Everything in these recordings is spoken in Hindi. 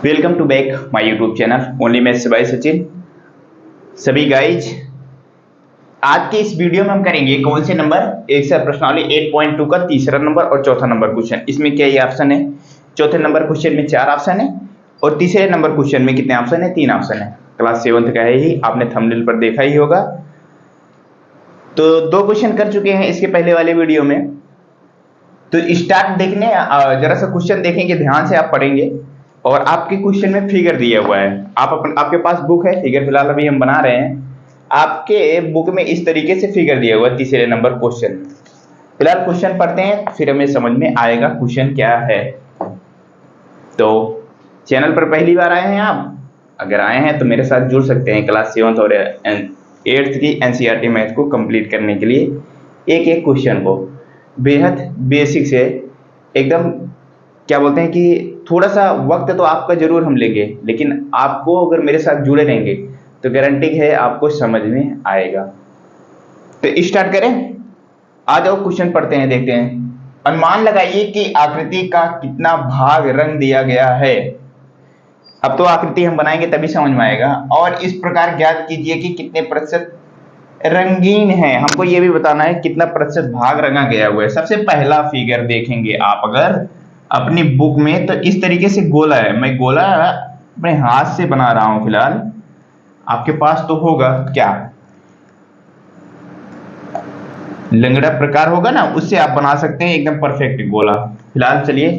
Welcome to back my YouTube channel only maths by Sachin. सभी गाइज, आज के इस वीडियो में हम करेंगे कौन से नंबर एक से प्रश्नावली 8.2 का तीसरा नंबर और चौथा नंबर क्वेश्चन। इसमें क्या ये ऑप्शन है? चौथे नंबर क्वेश्चन में 4 ऑप्शन है और तीसरे नंबर क्वेश्चन में कितने ऑप्शन है? 3 ऑप्शन है। क्लास 7th का है ही, आपने थंबनेल पर देखा ही होगा। तो 2 क्वेश्चन कर चुके हैं इसके पहले वाले वीडियो में। तो स्टार्ट देखने जरा सा क्वेश्चन देखेंगे, ध्यान से आप पढ़ेंगे और आपके क्वेश्चन में फिगर दिया हुआ है। आपके पास बुक है, फिगर फिलहाल अभी हम बना रहे हैं। आपके बुक में इस तरीके से फिगर दिया हुआ है तीसरे नंबर क्वेश्चन। फिलहाल क्वेश्चन पढ़ते हैं, फिर हमें समझ में आएगा क्वेश्चन क्या है। तो चैनल पर पहली बार आए हैं आप, अगर आए हैं तो मेरे साथ जुड़ सकते हैं क्लास 7th और 8th की एनसीईआरटी मैथ को कंप्लीट करने के लिए। एक एक क्वेश्चन को बेहद बेसिक से एकदम क्या बोलते हैं कि थोड़ा सा वक्त तो आपका जरूर हम लेंगे, लेकिन आपको अगर मेरे साथ जुड़े रहेंगे तो गारंटी है आपको समझ में आएगा। तो स्टार्ट करें, आ जाओ क्वेश्चन पढ़ते हैं, देखते हैं। अनुमान लगाइए कि आकृति का कितना भाग रंग दिया गया है। अब तो आकृति हम बनाएंगे तभी समझ में आएगा। और इस प्रकार ज्ञात कीजिए कि कितने प्रतिशत रंगीन है। हमको ये भी बताना है कितना प्रतिशत भाग रंगा गया हुआ है। सबसे पहला फिगर देखेंगे आप अगर अपनी बुक में, तो इस तरीके से गोला है। मैं गोला अपने हाथ से बना रहा हूं फिलहाल, आपके पास तो होगा क्या लंगड़ा प्रकार होगा ना, उससे आप बना सकते हैं एकदम परफेक्ट गोला। फिलहाल चलिए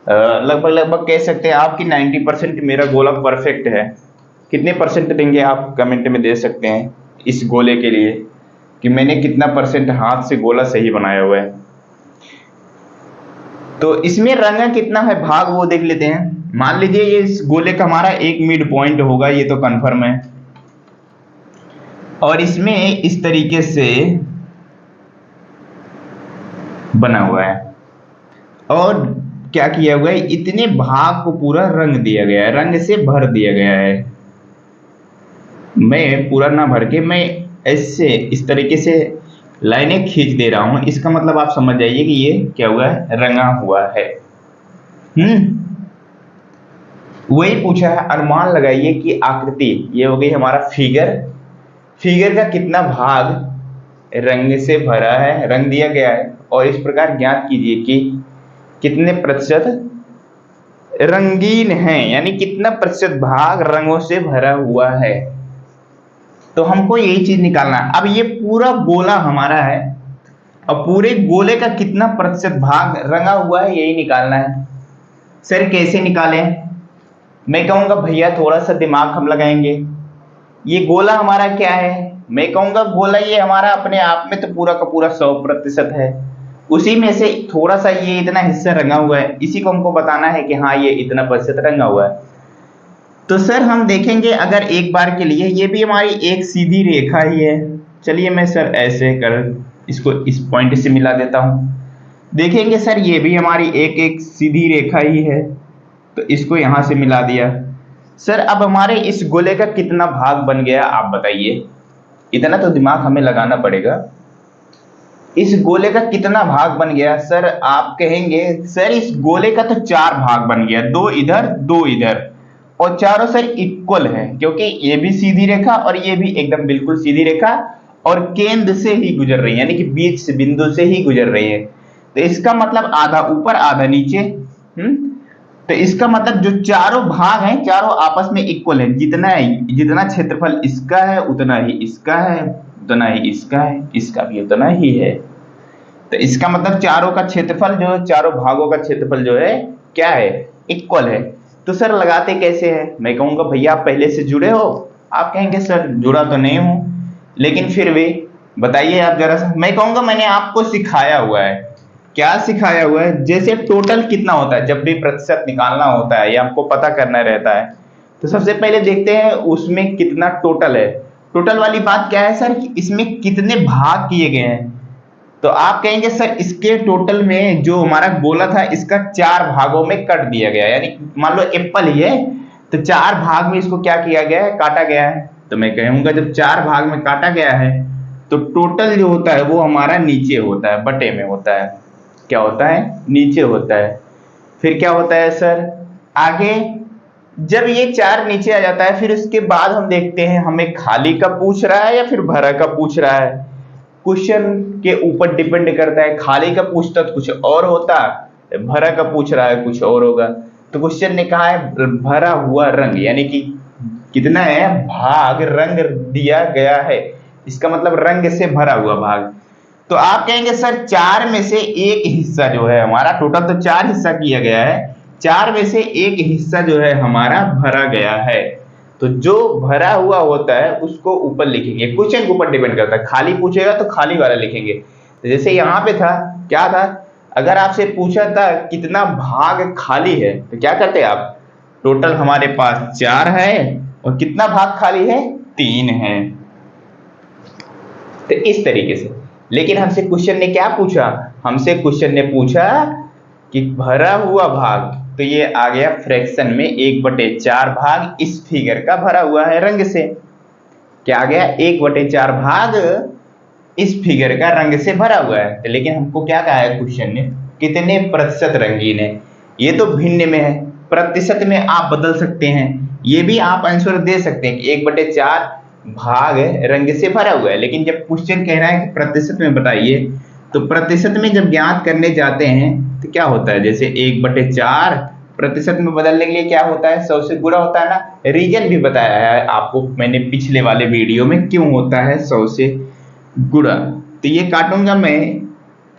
लगभग लगभग कह सकते हैं आपकी 90% मेरा गोला परफेक्ट है। कितने परसेंट देंगे आप कमेंट में दे सकते हैं इस गोले के लिए कि मैंने कितना परसेंट हाथ से गोला सही बनाया हुआ है। तो इसमें रंग कितना है भाग वो देख लेते हैं। मान लीजिए ये इस गोले का हमारा एक मिड पॉइंट होगा, ये तो कंफर्म है। और इसमें इस तरीके से बना हुआ है और क्या किया हुआ है, इतने भाग को पूरा रंग दिया गया है, रंग से भर दिया गया है। मैं पूरा ना भर के मैं ऐसे इस तरीके से लाइनें खींच दे रहा हूं। इसका मतलब आप समझ जाइए कि ये क्या हुआ है, रंगा हुआ है। वही पूछा है, अनुमान लगाइए कि आकृति, ये हो गई हमारा फिगर, फिगर का कितना भाग रंग से भरा है, रंग दिया गया है। और इस प्रकार ज्ञात कीजिए कि कितने प्रतिशत रंगीन है, यानी कितना प्रतिशत भाग रंगों से भरा हुआ है। तो हमको यही चीज निकालना है। अब ये पूरा गोला हमारा है और पूरे गोले का कितना प्रतिशत भाग रंगा हुआ है यही निकालना है। सर कैसे निकालें? मैं कहूंगा भैया थोड़ा सा दिमाग हम लगाएंगे। ये गोला हमारा क्या है? मैं कहूंगा गोला ये हमारा अपने आप में तो पूरा का पूरा 100% है। उसी में से थोड़ा सा ये इतना हिस्सा रंगा हुआ है, इसी को हमको बताना है कि हाँ ये इतना प्रतिशत रंगा हुआ है। तो सर हम देखेंगे अगर एक बार के लिए, ये भी हमारी एक सीधी रेखा ही है। चलिए मैं सर ऐसे कर इसको इस पॉइंट से मिला देता हूं। देखेंगे सर ये भी हमारी एक सीधी रेखा ही है, तो इसको यहां से मिला दिया। सर अब हमारे इस गोले का कितना भाग बन गया आप बताइए। इतना तो दिमाग हमें लगाना पड़ेगा। इस गोले का कितना भाग बन गया? सर आप कहेंगे सर इस गोले का तो 4 भाग बन गया, 2 इधर 2 इधर, और चारों सर इक्वल है क्योंकि ये भी सीधी रेखा और ये भी एकदम बिल्कुल सीधी रेखा और केंद्र से ही गुजर रही है, यानी कि बीच से बिंदु से ही गुजर रही है। तो इसका मतलब आधा ऊपर आधा नीचे। तो इसका मतलब जो चारों भाग हैं चारों आपस में इक्वल है। जितना क्षेत्रफल इसका है उतना ही इसका है, उतना ही इसका है, इसका भी उतना ही है। तो इसका मतलब चारों का क्षेत्रफल जो है, चारों भागों का क्षेत्रफल जो है क्या है, इक्वल है। तो सर लगाते कैसे हैं? मैं कहूंगा भैया आप पहले से जुड़े हो। आप कहेंगे सर जुड़ा तो नहीं हूं, लेकिन फिर भी बताइए आप जरा सा। मैं कहूंगा मैंने आपको सिखाया हुआ है। क्या सिखाया हुआ है? जैसे टोटल कितना होता है, जब भी प्रतिशत निकालना होता है या आपको पता करना रहता है, तो सबसे पहले देखते हैं उसमें कितना टोटल है। टोटल वाली बात क्या है सर कि इसमें कितने भाग किए गए हैं। तो आप कहेंगे सर इसके टोटल में जो हमारा गोला था इसका 4 भागों में कट दिया गया, यानी मान लो एप्पल ही है तो 4 भाग में इसको क्या किया गया है, काटा गया है। तो मैं कहूंगा जब 4 भाग में काटा गया है तो टोटल जो होता है वो हमारा नीचे होता है, बटे में होता है। क्या होता है? नीचे होता है। फिर क्या होता है सर, आगे जब ये 4 नीचे आ जाता है, फिर उसके बाद हम देखते हैं हमें खाली का पूछ रहा है या फिर भरा का पूछ रहा है। क्वेश्चन के ऊपर डिपेंड करता है, खाली का पूछता तो कुछ और होता, भरा का पूछ रहा है कुछ और होगा। तो क्वेश्चन ने कहा है भरा हुआ रंग, यानी कि कितना है भाग रंग दिया गया है, इसका मतलब रंग से भरा हुआ भाग। तो आप कहेंगे सर 4 में से एक हिस्सा जो है हमारा, टोटल तो 4 हिस्सा किया गया है, 4 में से एक हिस्सा जो है हमारा भरा गया है। तो जो भरा हुआ होता है उसको ऊपर लिखेंगे, क्वेश्चन के ऊपर डिपेंड करता है, खाली पूछेगा तो खाली वाला लिखेंगे। तो जैसे यहाँ पे था, क्या था, अगर आपसे पूछा था कितना भाग खाली है तो क्या करते आप, टोटल हमारे पास 4 है और कितना भाग खाली है, 3 है। तो इस तरीके से। लेकिन हमसे क्वेश्चन ने क्या पूछा, हमसे क्वेश्चन ने पूछा कि भरा हुआ भाग, तो ये आ गया फ्रैक्शन में 1/4 भाग इस फिगर का भरा हुआ है रंग से। क्या आ गया, 1/4 भाग इस फिगर का रंग से भरा हुआ है। तो लेकिन हमको क्या कहा है क्वेश्चन ने, कितने प्रतिशत रंगीन है। ये तो भिन्न में है, प्रतिशत में आप बदल सकते हैं, ये भी आप आंसर दे सकते हैं कि 1/4 भाग रंग से भरा हुआ है। लेकिन जब क्वेश्चन कह रहा है कि प्रतिशत में बताइए, तो प्रतिशत में जब ज्ञात करने जाते हैं तो क्या होता है, जैसे 1/4 प्रतिशत में बदलने के लिए क्या होता है, 100 से गुणा होता है ना। रीजन भी बताया है आपको मैंने पिछले वाले वीडियो में, क्यों होता है 100 से गुणा। तो ये काटूंगा मैं,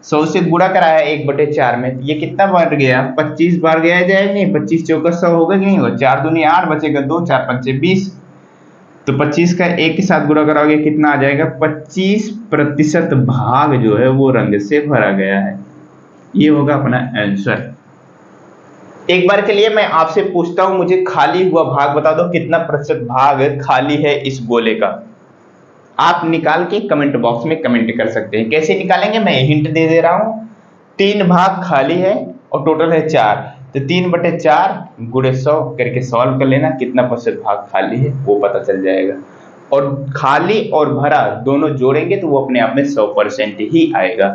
100 से गुणा करा है 1/4 में, ये कितना बार गया, 25 बार गया जाएगा, नहीं 25 चौका 100 होगा कि नहीं होगा, 4 दूनी 8 बचेगा 2, 4 पंचे 20। तो 25 का 1 के साथ गुणा कराओगे कितना आ जाएगा, 25% भाग जो है वो रंग से भरा गया है। ये होगा अपना आंसर। एक बार के लिए मैं आपसे पूछता हूं, मुझे खाली हुआ भाग बता दो, कितना प्रतिशत भाग खाली है इस गोले का। आप निकाल के कमेंट बॉक्स में कमेंट कर सकते हैं। कैसे निकालेंगे, मैं हिंट दे रहा हूं। 3 भाग खाली है और टोटल है 4, तो 3/4 गुणे 100 करके सॉल्व कर लेना, कितना प्रतिशत भाग खाली है वो पता चल जाएगा। और खाली और भरा दोनों जोड़ेंगे तो वो अपने आप में 100% ही आएगा।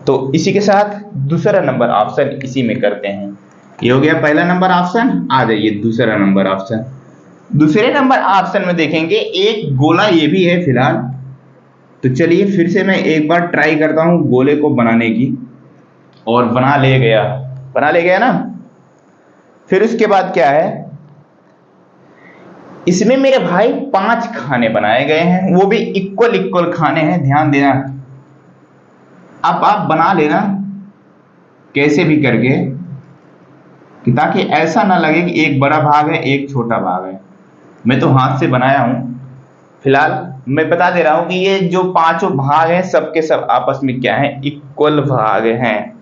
तो इसी के साथ दूसरा नंबर ऑप्शन इसी में करते हैं। ये हो गया पहला नंबर ऑप्शन, आ जाइए दूसरा नंबर ऑप्शन। दूसरे नंबर ऑप्शन में देखेंगे एक गोला ये भी है फिलहाल। तो चलिए फिर से मैं एक बार ट्राई करता हूं गोले को बनाने की, और बना ले गया ना। फिर उसके बाद क्या है, इसमें मेरे भाई 5 खाने बनाए गए हैं, वो भी इक्वल खाने हैं, ध्यान देना। अब आप बना लेना कैसे भी करके, कि ताकि ऐसा ना लगे कि एक बड़ा भाग है एक छोटा भाग है। मैं तो हाथ से बनाया हूं। फिलहाल मैं बता दे रहा हूं कि ये जो 5 भाग हैं सबके सब आपस में क्या है, इक्वल भाग हैं।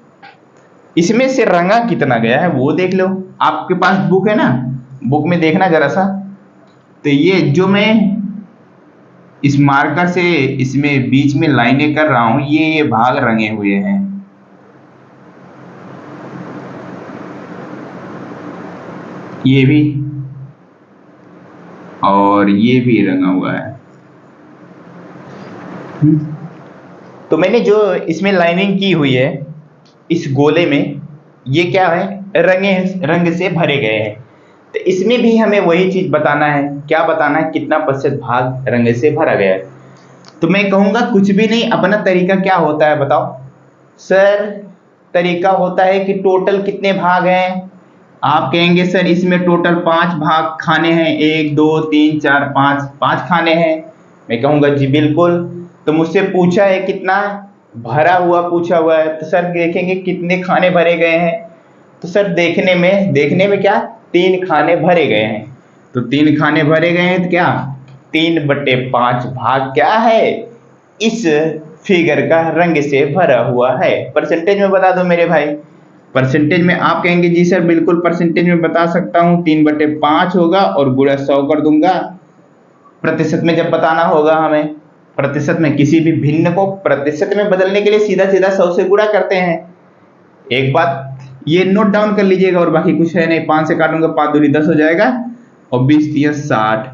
इसमें से रंगा कितना गया है वो देख लो, आपके पास बुक है ना, बुक में देखना जरा सा। तो ये जो मैं इस मार्कर से इसमें बीच में लाइनें कर रहा हूं, ये भाग रंगे हुए हैं। ये भी और ये भी रंगा हुआ है। तो मैंने जो इसमें लाइनिंग की हुई है इस गोले में, ये क्या है, रंग से भरे गए हैं। तो इसमें भी हमें वही चीज बताना है, क्या बताना है, कितना प्रतिशत भाग रंग से भरा गया है। तो मैं कहूंगा कुछ भी नहीं, अपना तरीका क्या होता है बताओ सर। तरीका होता है कि टोटल कितने भाग हैं, आप कहेंगे सर इसमें टोटल 5 भाग खाने हैं, 1 2 3 4 5 खाने हैं। मैं कहूंगा जी बिल्कुल। तो मुझसे पूछा है कितना भरा हुआ पूछा हुआ है, तो सर देखेंगे कितने खाने भरे गए हैं। तो सर देखने में क्या 3 खाने भरे गए हैं। तो 3 खाने भरे गए हैं तो क्या 3/5 भाग क्या है, इस फिगर का रंग से भरा हुआ है। परसेंटेज में बता दो मेरे भाई। परसेंटेज में आप कहेंगे जी सर बिल्कुल परसेंटेज में बता सकता हूं, 3/5 होगा और गुणा 100 कर दूंगा। प्रतिशत में जब बताना होगा हमें, प्रतिशत में किसी भी भिन्न को प्रतिशत में बदलने के लिए सीधा सीधा 100 से गुणा करते हैं। एक बात ये नोट डाउन कर लीजिएगा, और बाकी कुछ है नहीं। 5 से काटूंगा 5 दूनी 10 हो जाएगा, और 20 3 60,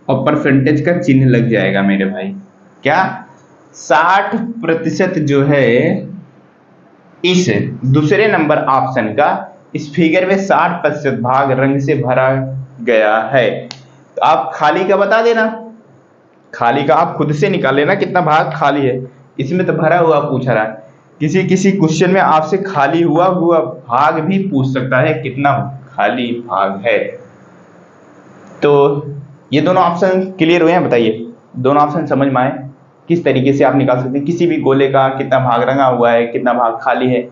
और परसेंटेज का चिन्ह लग जाएगा मेरे भाई। क्या 60% जो है इस दूसरे नंबर ऑप्शन का इस फिगर में 60% भाग रंग से भरा गया है। तो आप खाली का बता देना, खाली का आप खुद से निकाल लेना कितना भाग खाली है। इसमें तो भरा हुआ पूछा रहा है, किसी किसी क्वेश्चन में आपसे खाली हुआ हुआ भाग भी पूछ सकता है, कितना खाली भाग है। तो ये दोनों ऑप्शन क्लियर हुए हैं, बताइए दोनों ऑप्शन समझ में आए, किस तरीके से आप निकाल सकते हैं किसी भी गोले का कितना भाग रंगा हुआ है कितना भाग खाली है,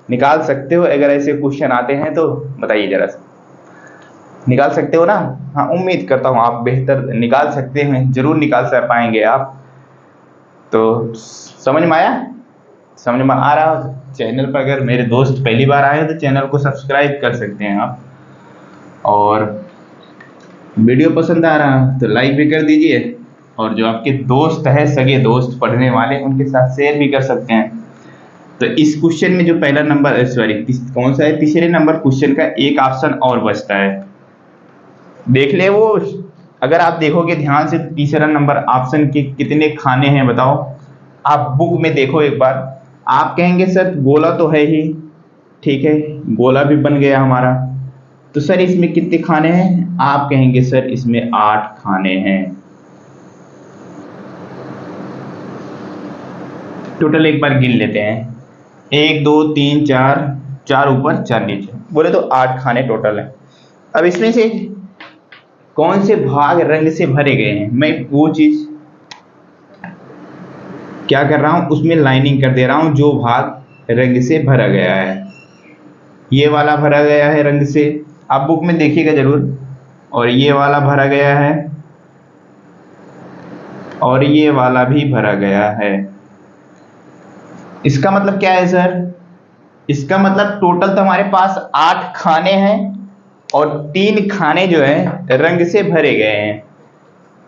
निकाल सकते हो। अगर ऐसे क्वेश्चन आते हैं तो बताइए जरा सा, निकाल सकते हो ना? हाँ, उम्मीद करता हूँ आप बेहतर निकाल सकते हैं, जरूर निकाल कर पाएंगे आप। तो समझ में आया? समझ में आ रहा हो? चैनल पर अगर मेरे दोस्त पहली बार आए तो चैनल को सब्सक्राइब कर सकते हैं आप, और वीडियो पसंद आ रहा है तो लाइक भी कर दीजिए, और जो आपके दोस्त है सगे दोस्त पढ़ने वाले उनके साथ शेयर भी कर सकते हैं। तो इस क्वेश्चन में जो पहला नंबर सॉरी कौन सा है, तीसरे नंबर क्वेश्चन का एक ऑप्शन और बचता है, देख ले वो। अगर आप देखोगे ध्यान से तीसरा नंबर ऑप्शन के कितने खाने हैं बताओ, आप बुक में देखो एक बार। आप कहेंगे सर गोला तो है ही, ठीक है गोला भी बन गया हमारा, तो सर इसमें कितने खाने हैं? आप कहेंगे सर इसमें 8 खाने हैं। टोटल एक बार गिन लेते हैं, 1 2 3 4, 4 ऊपर 4 नीचे, बोले तो 8 खाने टोटल है। अब इसमें से कौन से भाग रंग से भरे गए हैं, मैं वो चीज क्या कर रहा हूं, उसमें लाइनिंग कर दे रहा हूं जो भाग रंग से भरा गया है। ये वाला भरा गया है रंग से, आप बुक में देखिएगा जरूर, और ये वाला भरा गया है, और ये वाला भी भरा गया है। इसका मतलब क्या है सर? इसका मतलब टोटल तो हमारे पास 8 खाने हैं, और 3 खाने जो है रंग से भरे गए हैं।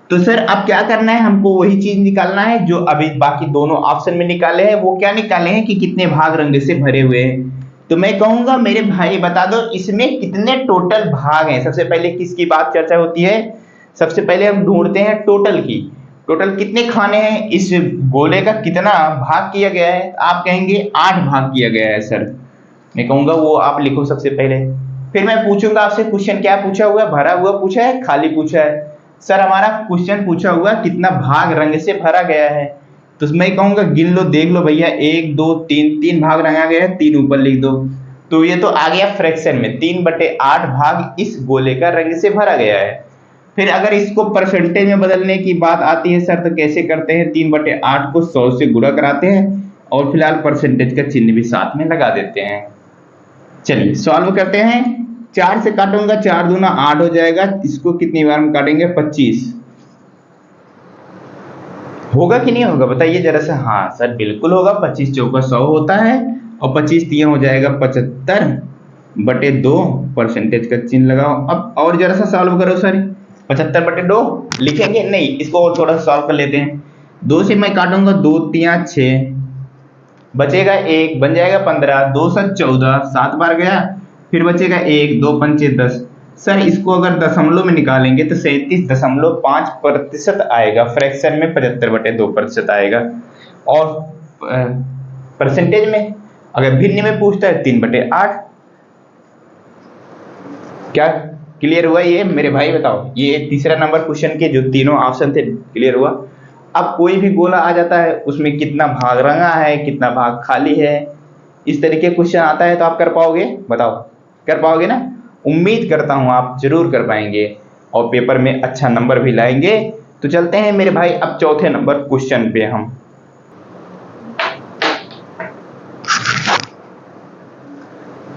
तो सर अब क्या करना है, हमको वही चीज निकालना है जो अभी बाकी दोनों ऑप्शन में निकाले हैं। वो क्या निकाले हैं कि कितने भाग रंग से भरे हुए हैं। तो मैं कहूंगा मेरे भाई बता दो इसमें कितने टोटल भाग हैं। सबसे पहले किसकी बात चर्चा होती है, सबसे पहले हम ढूंढते हैं टोटल की, टोटल कितने खाने हैं, इस गोले का कितना भाग किया गया है। आप कहेंगे 8 भाग किया गया है सर, मैं कहूंगा वो आप लिखो सबसे पहले। फिर मैं पूछूंगा आपसे क्वेश्चन क्या पूछा हुआ है, भरा हुआ पूछा है खाली पूछा है? सर हमारा क्वेश्चन पूछा हुआ कितना भाग रंग से भरा गया है, तो मैं कहूंगा गिन लो देख लो भैया, 1 2 3, 3 भाग रंगा गया है, 3 ऊपर लिख दो। तो ये तो आ गया फ्रैक्शन में, 3/8 भाग इस गोले का रंग से भरा गया है। फिर अगर इसको परसेंटेज में बदलने की बात आती है सर, तो कैसे करते हैं, 3/8 को 100 से गुणा कराते हैं, और फिलहाल परसेंटेज का चिन्ह भी साथ में लगा देते हैं। चलिए सॉल्व करते हैं। 4 से काटूंगा, 4 दूना 8 हो जाएगा, इसको कितनी बार में काटेंगे, 25। होगा कि नहीं होगा बताइए जरा सा। हाँ सर बिल्कुल होगा, 25 चौका 100 होता है, और 25 तिया हो जाएगा 75/2, परसेंटेज का चिन्ह लगाओ। अब और जरा सा सॉल्व करो सर, 75/2 लिखेंगे नहीं, इसको और थोड़ा सॉल्व कर लेते हैं। 2 से मैं काटूंगा, 2 तिया 6, बचेगा 1, बन जाएगा 15, 2 7 14, 7 बार गया, फिर बचेगा 1, 2 पंचे 10। सर इसको अगर दशमलव में निकालेंगे तो 37.5% आएगा, फ्रैक्शन में 75/2% आएगा, और परसेंटेज में अगर भिन्न में पूछता है 3/8। क्या क्लियर हुआ ये मेरे भाई बताओ? ये तीसरा नंबर क्वेश्चन के जो तीनों ऑप्शन थे क्लियर हुआ। अब कोई भी गोला आ जाता है उसमें कितना भाग रंगा है कितना भाग खाली है, इस तरीके क्वेश्चन आता है तो आप कर पाओगे, बताओ कर पाओगे ना? उम्मीद करता हूं आप जरूर कर पाएंगे, और पेपर में अच्छा नंबर भी लाएंगे। तो चलते हैं मेरे भाई अब चौथे नंबर क्वेश्चन पे हम।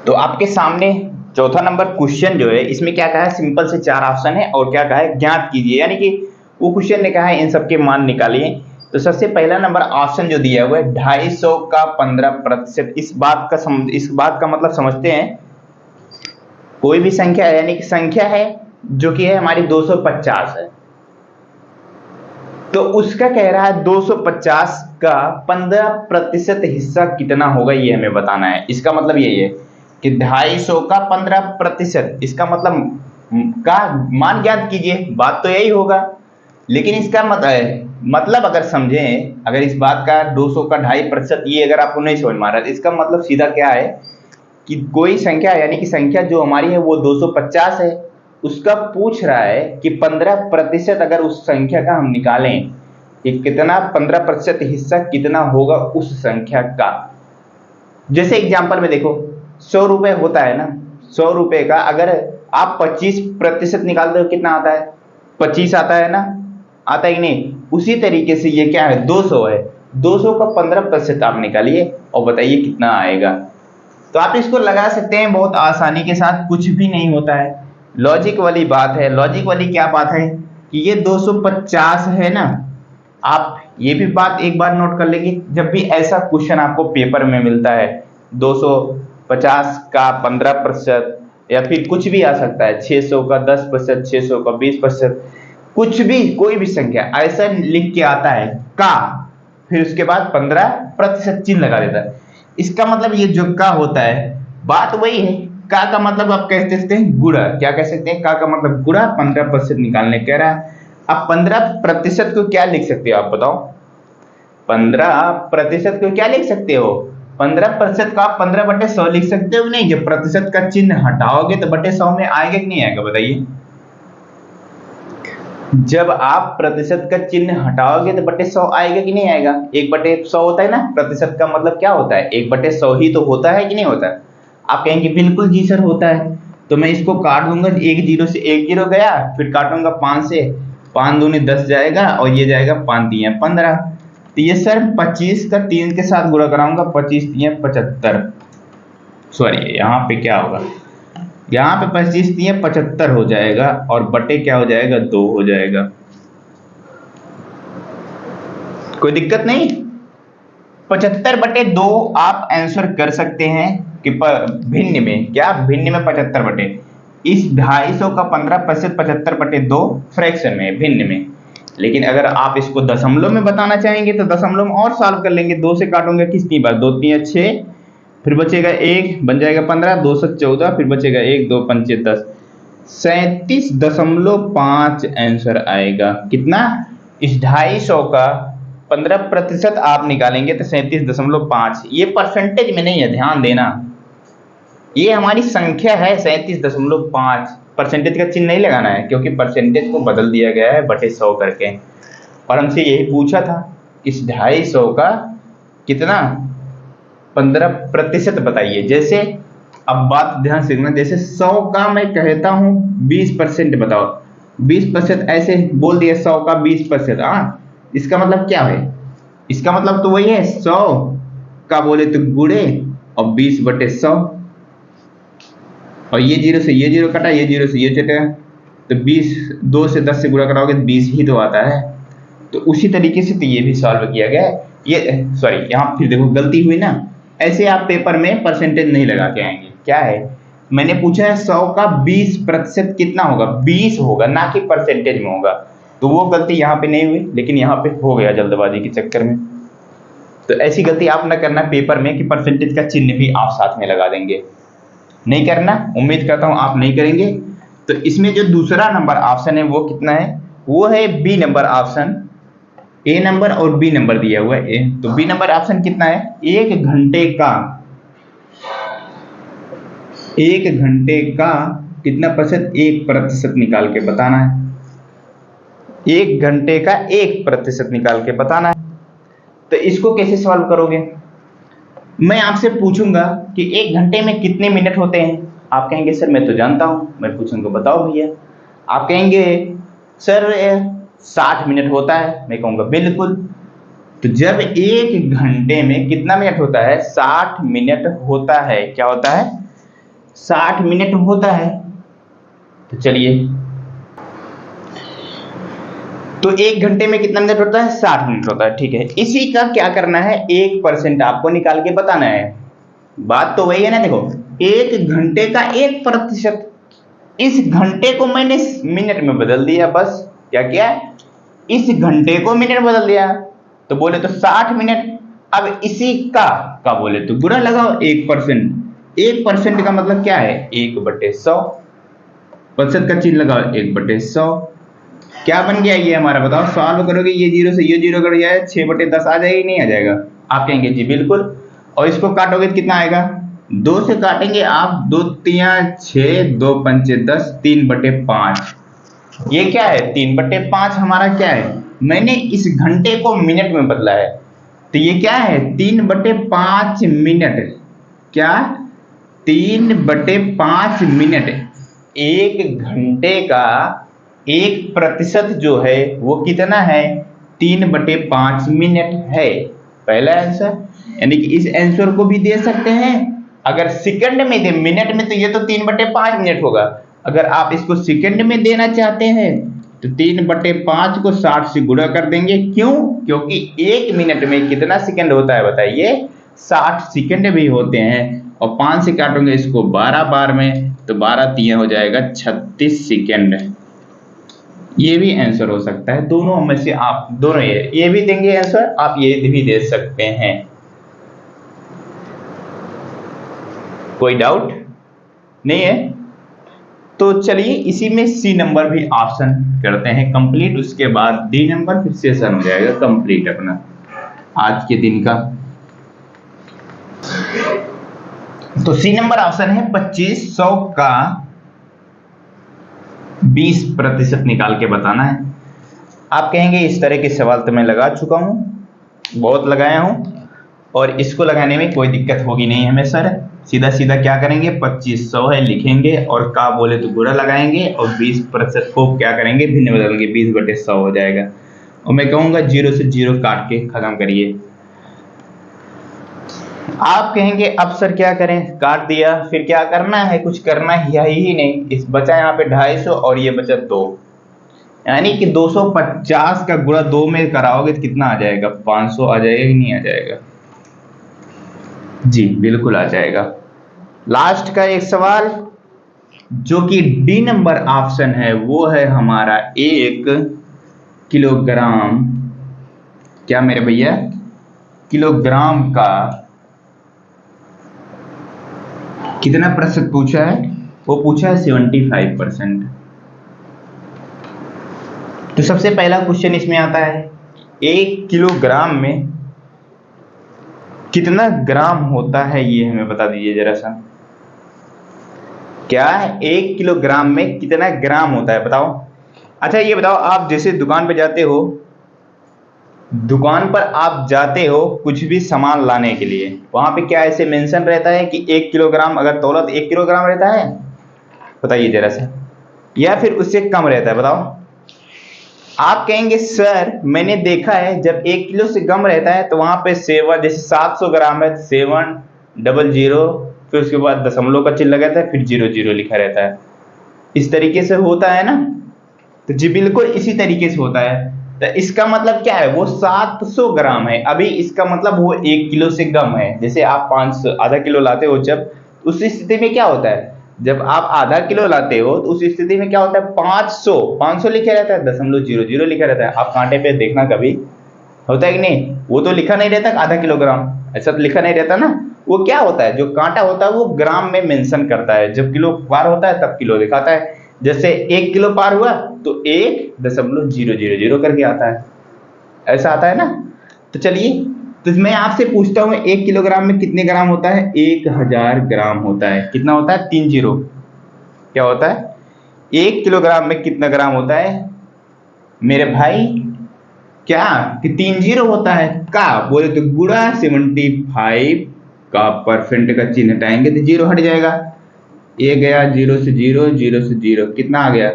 तो आपके सामने चौथा नंबर क्वेश्चन जो है इसमें क्या कहा है, सिंपल से 4 ऑप्शन है, और क्या कहा है ज्ञात कीजिए, यानी कि वो क्वेश्चन ने कहा है इन सबके मान निकालिए। तो सबसे पहला नंबर ऑप्शन जो दिया हुआ है 250 का 15%, इस बात का मतलब समझते हैं, कोई भी संख्या है यानी कि संख्या है जो कि है हमारी 250 है, तो उसका कह रहा है 250 का 15% हिस्सा कितना होगा ये हमें बताना है। इसका मतलब यही है कि 250 का 15%, इसका मतलब का मान ज्ञात कीजिए, बात तो यही होगा। लेकिन इसका मतलब अगर समझें, अगर इस बात का 200 का 2.5%, ये अगर आपको नहीं समझ में आ रहा है, इसका मतलब सीधा क्या है कि कोई संख्या यानी कि संख्या जो हमारी है वो 250 है, उसका पूछ रहा है कि 15% अगर उस संख्या का हम निकालें कि कितना 15% हिस्सा कितना होगा उस संख्या का। जैसे एग्जाम्पल में देखो 100 रुपए होता है ना, 100 रुपए का अगर आप 25% निकालते हो कितना आता है, 25 आता है ना, आता ही नहीं। उसी तरीके से ये क्या है, 200 है, 200 का 15% आप निकालिए और बताइए कितना आएगा। तो आप इसको लगा सकते हैं बहुत आसानी के साथ, कुछ भी नहीं होता है, लॉजिक वाली बात है। लॉजिक वाली क्या बात है कि ये 250 है ना, आप ये भी बात एक बार नोट कर लेंगे, जब भी ऐसा क्वेश्चन आपको पेपर में मिलता है 250 का 15% या फिर कुछ भी आ सकता है, 600 का 10%, 600 का 20%, कुछ भी कोई भी संख्या ऐसा लिख के आता है का, फिर उसके बाद 15% चिन्ह लगा देता है। इसका मतलब ये जो का होता है बात वही है, का मतलब आप कह सकते हैं गुणा, क्या कह सकते हैं, का मतलब गुणा 15% निकालने कह रहा है। अब 15% को क्या लिख सकते हो आप बताओ, 15% को क्या लिख सकते हो, 15% को आप 15/100 लिख सकते हो नहीं, जब प्रतिशत का चिन्ह हटाओगे तो बटे 100 में आएगा कि नहीं आएगा बताइए। जब आप प्रतिशत का चिन्ह हटाओगे तो बटे 100 आएगा कि नहीं आएगा, 1/100 होता है ना, प्रतिशत का मतलब क्या होता है, 1/100 ही तो होता है कि नहीं होता है। आप कहेंगे बिल्कुल जी सर होता है, तो मैं इसको काट दूंगा, एक जीरो से एक जीरो गया, फिर काटूंगा 5 से, 5 दूनी 10 जाएगा और ये जाएगा 5 तिया 15, तो ये सर 25 का 3 के साथ गुणा कराऊंगा, 25 तिया 75, सॉरी यहाँ पे क्या होगा, यहाँ पे 25 तिया 75 हो जाएगा और बटे क्या हो जाएगा, 2 हो जाएगा। कोई दिक्कत नहीं, 75/2 आप आंसर कर सकते हैं कि भिन्न में, क्या भिन्न में 75/, इस 250 का 15% 75/2 फ्रैक्शन में, भिन्न में। लेकिन अगर आप इसको दशमलव में बताना चाहेंगे तो दशमलव में और सॉल्व कर लेंगे, 2 से काटूंगा कितनी बार, 2 तिया 6, फिर बचेगा 1, बन जाएगा 15, 2 से 14, फिर बचेगा 1, 2 पंचे 10, 37.5 आंसर आएगा। कितना, इस 250 का 15% आप निकालेंगे तो 37.5, ये परसेंटेज में नहीं है, ध्यान देना, ये हमारी संख्या है 37.5, परसेंटेज का चिन्ह नहीं लगाना है क्योंकि परसेंटेज को बदल दिया गया है बटे 100 करके। और हमसे यही पूछा था, इस 250 का कितना 15% बताइए। जैसे अब बात ध्यान से सुनना, जैसे 100 का मैं कहता हूं 20% बताओ, 20% ऐसे बोल दिया, 100 का 20%, इसका मतलब क्या है, इसका मतलब तो वही है 100 का बोले तो गुणे और 20/100, और ये जीरो से ये जीरो कटा, ये जीरो से ये कटा, तो 20, 2 से 10 से गुणा कराओगे 20 ही तो आता है। तो उसी तरीके से तो ये भी सॉल्व किया गया है। ये सॉरी, यहाँ फिर देखो गलती हुई ना, ऐसे आप पेपर में परसेंटेज नहीं लगा के आएंगे। क्या है, मैंने पूछा है 100 का 20% कितना होगा, 20 होगा ना कि परसेंटेज में होगा, तो वो गलती यहाँ पे नहीं हुई, लेकिन यहाँ पे हो गया जल्दबाजी के चक्कर में। तो ऐसी गलती आप ना करना पेपर में कि परसेंटेज का चिन्ह भी आप साथ में लगा देंगे, नहीं करना, उम्मीद करता हूं आप नहीं करेंगे। तो इसमें जो दूसरा नंबर ऑप्शन है वो कितना है, वो है बी नंबर ऑप्शन, ए नंबर और बी नंबर दिया हुआ है। तो बी नंबर ऑप्शन कितना है, 1 घंटे का, 1 घंटे का कितना प्रतिशत, 1% निकाल के बताना है, 1 घंटे का 1% निकाल के बताना है। तो इसको कैसे सॉल्व करोगे, मैं आपसे पूछूंगा कि 1 घंटे में कितने मिनट होते हैं, आप कहेंगे सर मैं तो जानता हूं, मैं पूछूंगा बताओ भैया, आप कहेंगे सर 60 मिनट होता है, मैं कहूंगा बिल्कुल। तो जब 1 घंटे में कितना मिनट होता है, 60 मिनट होता है, क्या होता है, 60 मिनट होता है। तो चलिए, तो 1 घंटे में कितना मिनट होता है, 60 मिनट होता है, ठीक है। इसी का क्या करना है, 1% आपको निकाल के बताना है, बात तो वही है ना। देखो 1 घंटे का 1%, इस घंटे को मैंने मिनट में बदल दिया, बस क्या किया, इस घंटे को मिनट में बदल दिया, तो बोले तो 60 मिनट। अब इसी का बोले तो गुणा लगाओ 1%, 1% का मतलब क्या है, 1/100, प्रतिशत का चिन्ह लगाओ 1/100, क्या बन गया ये हमारा, बताओ, सॉल्व करोगे, ये जीरो से ये जीरो कट जाए, 6/10 आ जाएगा नहीं आ जाएगा, आप कहेंगे जी बिल्कुल। और इसको काटोगे तो कितना आएगा, 2 से काटेंगे आप, 2 तिया 6, 2 पंचे 10, 3/5। ये क्या है 3/5 हमारा क्या है, मैंने इस घंटे को मिनट में बदला है, तो ये क्या है 3/5 मिनट। क्या 3/5 मिनट। एक घंटे का 1% जो है वो कितना है 3/5 मिनट है। पहला आंसर, यानी कि इस आंसर को भी दे सकते हैं। अगर सेकंड में दे, मिनट में तो ये तो 3/5 मिनट होगा। अगर आप इसको सेकंड में देना चाहते हैं तो 3/5 को 60 से गुणा कर देंगे। क्यों? क्योंकि 1 मिनट में कितना सेकंड होता है बताइए, 60 सेकंड भी होते हैं। और 5 से काटोगे इसको 12 बार में, तो 12 तिया हो जाएगा 36 सेकंड। ये भी आंसर हो सकता है, दोनों में से आप दोनों ये भी देंगे आंसर, आप ये भी दे सकते हैं। कोई डाउट नहीं है? तो चलिए इसी में सी नंबर भी ऑप्शन करते हैं कंप्लीट, उसके बाद डी नंबर फिर सेशन हो जाएगा कंप्लीट अपना आज के दिन का। तो सी नंबर ऑप्शन है 2500 का 20% निकाल के बताना है। आप कहेंगे इस तरह के सवाल तो मैं लगा चुका हूं, बहुत लगाया हूं, और इसको लगाने में कोई दिक्कत होगी नहीं हमें सर। सीधा सीधा क्या करेंगे, 2500 है लिखेंगे और का बोले तो गुणा लगाएंगे और 20% को क्या करेंगे भिन्न बदलेंगे, 20/100 हो जाएगा। और मैं कहूंगा 0 से 0 काट के खत्म करिए। आप कहेंगे अब सर क्या करें, काट दिया फिर क्या करना है, कुछ करना ही नहीं। इस बचा यहाँ पे 250 और ये बचा 2, यानी कि 250 का गुणा 2 में कराओगे तो कितना आ जाएगा, 500 आ जाएगा कि नहीं आ जाएगा? जी बिल्कुल आ जाएगा। लास्ट का एक सवाल जो कि डी नंबर ऑप्शन है वो है हमारा 1 किलोग्राम, क्या मेरे भैया, किलोग्राम का कितना प्रतिशत पूछा है, वो पूछा है 75%। तो सबसे पहला क्वेश्चन इसमें आता है 1 किलोग्राम में कितना ग्राम होता है, ये हमें बता दीजिए जरा सा। क्या 1 किलोग्राम में कितना ग्राम होता है बताओ। अच्छा ये बताओ, आप जैसे दुकान पे जाते हो, दुकान पर आप जाते हो कुछ भी सामान लाने के लिए, वहां पे क्या ऐसे मेंशन रहता है कि 1 किलोग्राम, अगर तौला तो 1 किलोग्राम रहता है, बताइए जरा सा, या फिर उससे कम रहता है बताओ। आप कहेंगे सर मैंने देखा है जब 1 किलो से कम रहता है तो वहां पे 7, जैसे 700 ग्राम है 700, फिर उसके बाद दशमलव का चिन्ह रहता है, फिर 00 लिखा रहता है। इस तरीके से होता है ना, तो जी बिल्कुल इसी तरीके से होता है। तो इसका मतलब क्या है, वो 700 ग्राम है, अभी इसका मतलब वो 1 किलो से कम है। जैसे आप 500 आधा किलो लाते हो, जब उस स्थिति में क्या होता है, जब आप आधा किलो लाते हो तो उस स्थिति में क्या होता है, 500 लिखा रहता है, 0.00 लिखा रहता है। आप कांटे पे देखना कभी होता है कि नहीं, वो तो लिखा नहीं रहता आधा किलोग्राम, ऐसा तो लिखा नहीं रहता ना। वो क्या होता है, जो कांटा होता है वो ग्राम में मेंशन करता है, जब किलो पार होता है तब किलो दिखाता है। जैसे 1 किलो पार हुआ तो 1.000 करके आता है, ऐसा आता है ना। तो चलिए, तो मैं आपसे पूछता हूँ 1 किलोग्राम में कितने ग्राम होता है, 1000 ग्राम होता है। कितना होता है, 3 जीरो। क्या होता है, 1 किलोग्राम में कितना ग्राम होता है मेरे भाई, क्या कि 3 जीरो होता है। का बोले तो गुणा 75 का परसेंट का चिन्ह हटाएंगे तो 0 हट जाएगा। ये गया 0 से 0, 0 से 0, कितना आ गया,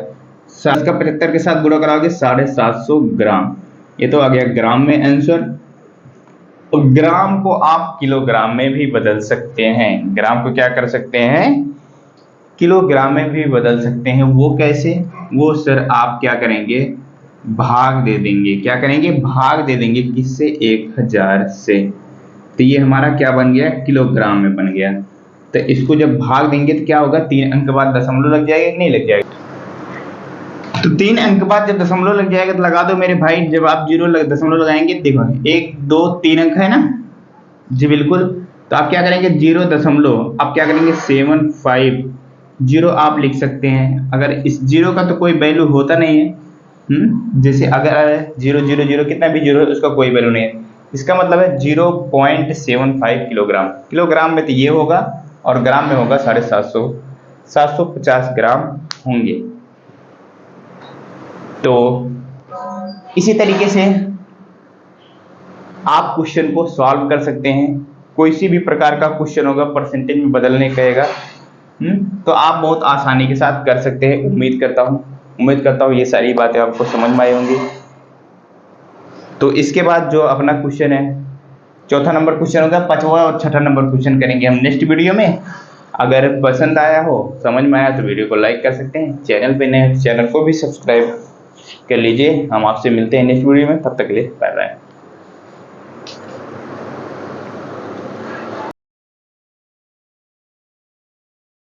7 का 75 के साथ गुणा कराओगे 750 ग्राम। ये तो आ गया ग्राम में आंसर। तो ग्राम को आप किलोग्राम में भी बदल सकते हैं, ग्राम को क्या कर सकते हैं, किलोग्राम में भी बदल सकते हैं। वो कैसे, वो सर आप क्या करेंगे, भाग दे देंगे। क्या करेंगे, भाग दे देंगे, किससे, 1000 से। तो ये हमारा क्या बन गया, किलोग्राम में बन गया। तो इसको जब भाग देंगे तो क्या होगा, 3 अंक बाद दशमलव लग जाएगा कि नहीं लग जाएगा। तो 3 अंक बाद जब दशमलव लग जाएगा तो लगा दो मेरे भाई, जब आप दशमलव लगाएंगे देखो 1 2 3 अंक है ना, जी बिल्कुल। तो आप क्या करेंगे, 0 दशमलव, आप क्या करेंगे 750 आप लिख सकते हैं। अगर इस 0 का तो कोई वैल्यू होता नहीं है, जैसे अगर 000 कितना भी 0 है उसका कोई वैल्यू नहीं है, इसका मतलब है 0.75 किलोग्राम। किलोग्राम में तो ये होगा और ग्राम में होगा 750, 750 ग्राम होंगे। तो इसी तरीके से आप क्वेश्चन को सॉल्व कर सकते हैं। कोई सी भी प्रकार का क्वेश्चन होगा परसेंटेज में बदलने कहेगा, तो आप बहुत आसानी के साथ कर सकते हैं। उम्मीद करता हूँ ये सारी बातें आपको समझ में आई होंगी। तो इसके बाद जो अपना क्वेश्चन है, चौथा नंबर क्वेश्चन होगा, पांचवा और छठा नंबर क्वेश्चन करेंगे हम नेक्स्ट वीडियो में। अगर पसंद आया हो, समझ में आया तो वीडियो को लाइक कर सकते हैं। चैनल पे नए चैनल को भी सब्सक्राइब कर लीजिए। हम आपसे मिलते हैं नेक्स्ट वीडियो में, तब तक के लिए बाय बाय।